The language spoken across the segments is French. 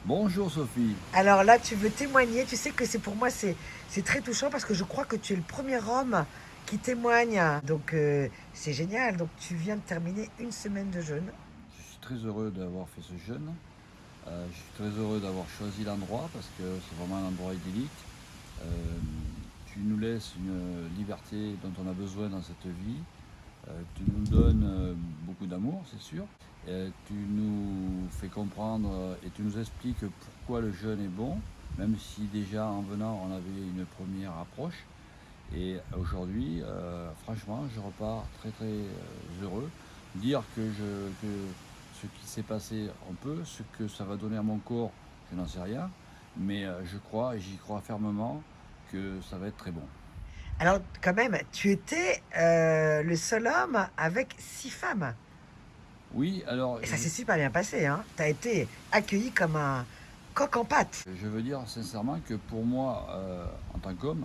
Bonjour Sophie. Alors là, tu veux témoigner. Tu sais que c'est pour moi, c'est très touchant parce que je crois que tu es le premier homme qui témoigne. Donc c'est génial. Donc tu viens de terminer une semaine de jeûne. Je suis très heureux d'avoir fait ce jeûne. Je suis très heureux d'avoir choisi l'endroit parce que c'est vraiment un endroit idyllique. Euh, Tu nous laisses une liberté dont on a besoin dans cette vie. Tu nous donnes beaucoup d'amour, c'est sûr. Tu nous fais comprendre et tu nous expliques pourquoi le jeûne est bon, même si déjà en venant on avait une première approche. Et aujourd'hui, franchement, je repars très très heureux. Dire que ce qui s'est passé, on peut. Ce que ça va donner à mon corps, je n'en sais rien. Mais je crois, et j'y crois fermement, que ça va être très bon. Alors quand même, tu étais le seul homme avec 6 femmes. Oui, alors Et ça s'est super bien passé. Hein. Tu as été accueilli comme un coq en pâte. je veux dire sincèrement que pour moi, en tant qu'homme,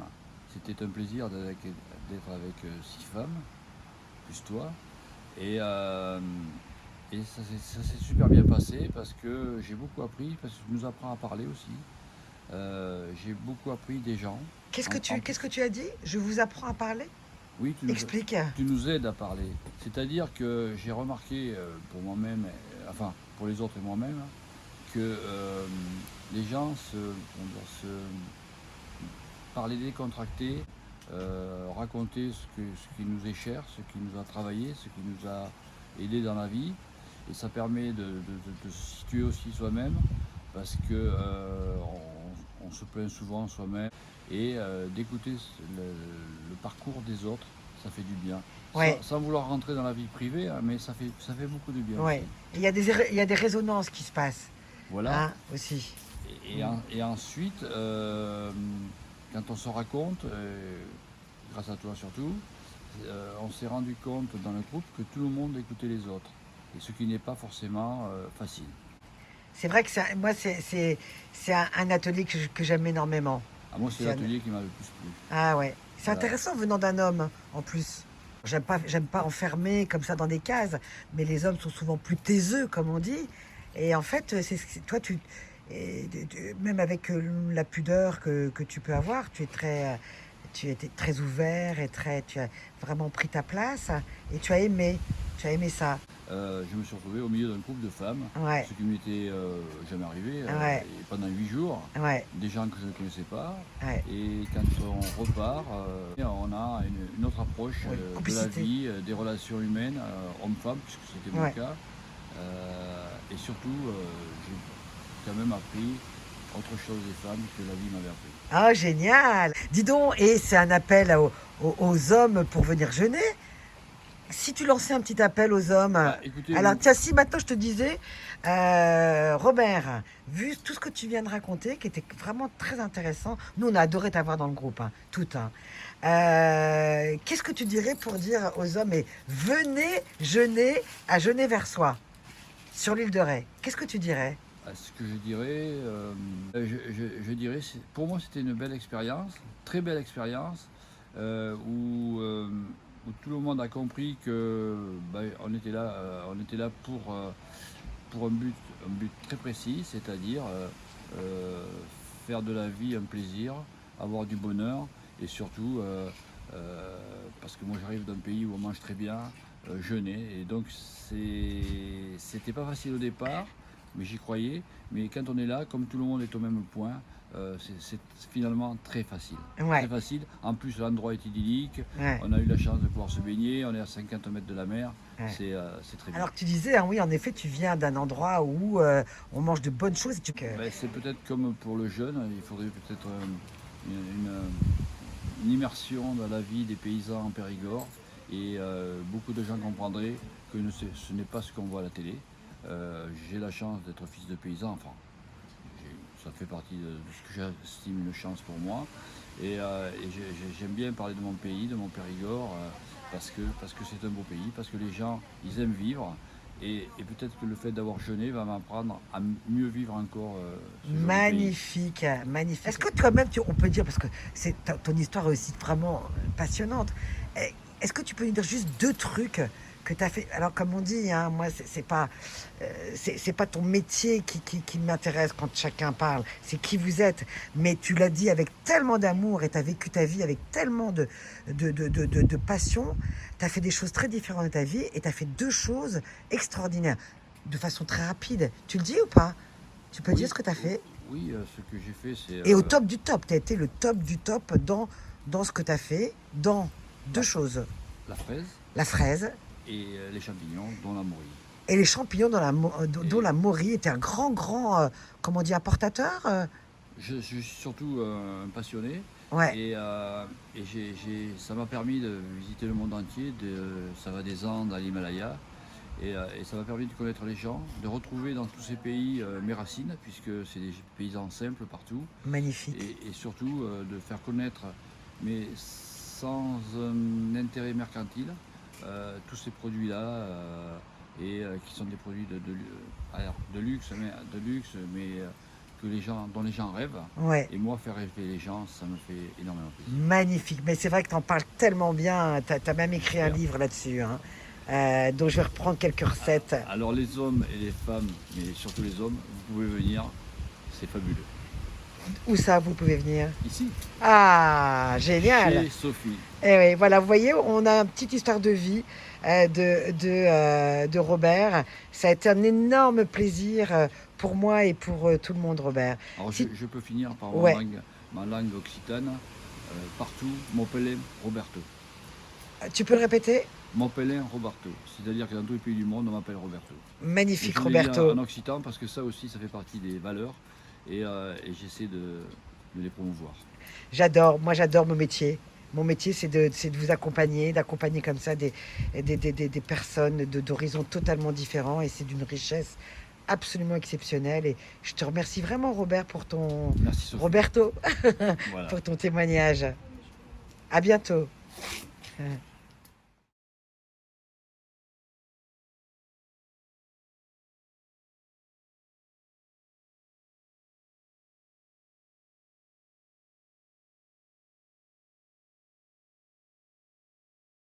c'était un plaisir d'être avec 6 femmes, plus toi. Et, euh, et ça s'est super bien passé parce que j'ai beaucoup appris, parce que tu nous apprends à parler aussi. J'ai beaucoup appris des gens. Qu'est-ce que tu as dit? Je vous apprends à parler. Oui, Explique. tu nous aides à parler. C'est-à-dire que j'ai remarqué pour moi-même, enfin pour les autres et moi-même, que les gens se parlaient décontractés, raconter ce qui nous est cher, ce qui nous a travaillé, ce qui nous a aidé dans la vie. Et ça permet de se situer aussi soi-même parce que on se plaint souvent soi-même et d'écouter le parcours des autres, ça fait du bien. Ouais, Sans vouloir rentrer dans la vie privée, hein, mais ça fait beaucoup de bien aussi. ouais. Il y a des résonances qui se passent. Voilà. Hein, aussi. Et ensuite, quand on se raconte, grâce à toi surtout, on s'est rendu compte dans le groupe que tout le monde écoutait les autres. Et ce qui n'est pas forcément facile. C'est vrai que moi, c'est un atelier que j'aime énormément. À moi, c'est C'est un- l'atelier qui m'a le plus plu. Ah ouais. C'est Voilà. intéressant venant d'un homme, en plus. J'aime pas enfermer comme ça dans des cases, mais les hommes sont souvent plus taiseux, comme on dit. Et en fait, toi, même avec la pudeur que tu peux avoir, tu étais très ouvert et tu as vraiment pris ta place et tu as aimé ça. Je me suis retrouvé au milieu d'un groupe de femmes, Ouais, ce qui m'était jamais arrivé, ouais, et pendant 8 jours, ouais, des gens que je ne connaissais pas. ouais. Et quand on repart, on a une autre approche Ouais, de la complicité. vie, des relations humaines, hommes-femmes, puisque c'était mon Ouais. cas. Et surtout, j'ai quand même appris autre chose des femmes que la vie m'avait appris. Ah, génial! Dis donc, et c'est un appel aux hommes pour venir jeûner? Si tu lançais un petit appel aux hommes. Bah, écoutez, Alors, tiens, si maintenant je te disais, Robert, vu tout ce que tu viens de raconter, qui était vraiment très intéressant, nous on a adoré t'avoir dans le groupe, hein, tout, hein. Qu'est-ce que tu dirais pour dire aux hommes, et venez jeûner à jeûner vers soi, sur l'île de Ré? Qu'est-ce que tu dirais? ce que je dirais, je dirais, pour moi c'était une belle expérience, très belle expérience, où tout le monde a compris que ben, on était là pour un but très précis, c'est-à-dire euh, faire de la vie un plaisir, avoir du bonheur et surtout, parce que moi j'arrive d'un pays où on mange très bien, jeûner. Et donc c'était pas facile au départ, mais j'y croyais. Mais quand on est là, comme tout le monde est au même point, c'est finalement très facile. Très Ouais, facile. En plus, l'endroit est idyllique. ouais, On a eu la chance de pouvoir se baigner. On est à 50 mètres de la mer. ouais. C'est très bien. Alors que tu disais, hein, oui, en effet, tu viens d'un endroit où on mange de bonnes choses. Ben, c'est peut-être comme pour le jeune, il faudrait peut-être une immersion dans la vie des paysans en Périgord et beaucoup de gens comprendraient que ce n'est pas ce qu'on voit à la télé. J'ai la chance d'être fils de paysan, enfin, ça fait partie de ce que j'estime une chance pour moi. J'aime bien parler de mon pays, de mon Périgord, parce que c'est un beau pays, parce que les gens, ils aiment vivre. Et peut-être que le fait d'avoir jeûné va m'apprendre à mieux vivre encore ce joli pays. Magnifique, magnifique. Est-ce que toi-même, on peut dire, parce que ton histoire est aussi vraiment passionnante, est-ce que tu peux nous dire juste deux trucs que tu as fait. Alors, comme on dit, hein, moi, c'est pas ton métier qui m'intéresse quand chacun parle, c'est qui vous êtes. Mais tu l'as dit avec tellement d'amour et tu as vécu ta vie avec tellement de passion. Tu as fait des choses très différentes de ta vie et tu as fait deux choses extraordinaires de façon très rapide. Tu le dis ou pas? Tu peux dire ce que tu as fait? Oui, ce que j'ai fait, c'est Et au top du top, tu as été le top du top dans ce que tu as fait, dans deux la, choses. la fraise La fraise et les champignons, dont la morille. et les champignons dont Et la Maury était un grand, comment on dit, importateur. je suis surtout un passionné Ouais, et ça m'a permis de visiter le monde entier. Ça va des Andes à l'Himalaya. Et ça m'a permis de connaître les gens, de retrouver dans tous ces pays mes racines, puisque c'est des paysans simples partout, magnifique. et surtout de faire connaître, mais sans un intérêt mercantile, tous ces produits-là, qui sont des produits alors, de luxe, que dont les gens rêvent. Ouais, Et moi, faire rêver les gens, ça me fait énormément plaisir. magnifique. Mais c'est vrai que tu en parles tellement bien. Tu as même écrit un Super. livre là-dessus, hein. Donc je vais reprendre quelques recettes. Alors les hommes et les femmes, mais surtout les hommes, vous pouvez venir, c'est fabuleux. Où ça, vous pouvez venir? Ici, Ah, génial. chez Sophie. Et oui, voilà, vous voyez, on a une petite histoire de vie de Robert. Ça a été un énorme plaisir pour moi et pour tout le monde, Robert. Alors Si, je peux finir par ouais, ma langue occitane, partout, m'appelait Roberto. tu peux le répéter? M'appelait Roberto, c'est-à-dire que dans tous les pays du monde, on m'appelle Roberto. Et Magnifique, je le dis Roberto. en occitan parce que ça aussi, ça fait partie des valeurs et j'essaie de les promouvoir. J'adore, moi j'adore mon métier. Mon métier, c'est de vous accompagner, d'accompagner comme ça des personnes d'horizons totalement différents. Et c'est d'une richesse absolument exceptionnelle. Et je te remercie vraiment, Robert, Merci Sophie. Roberto, Voilà. pour ton témoignage. À bientôt.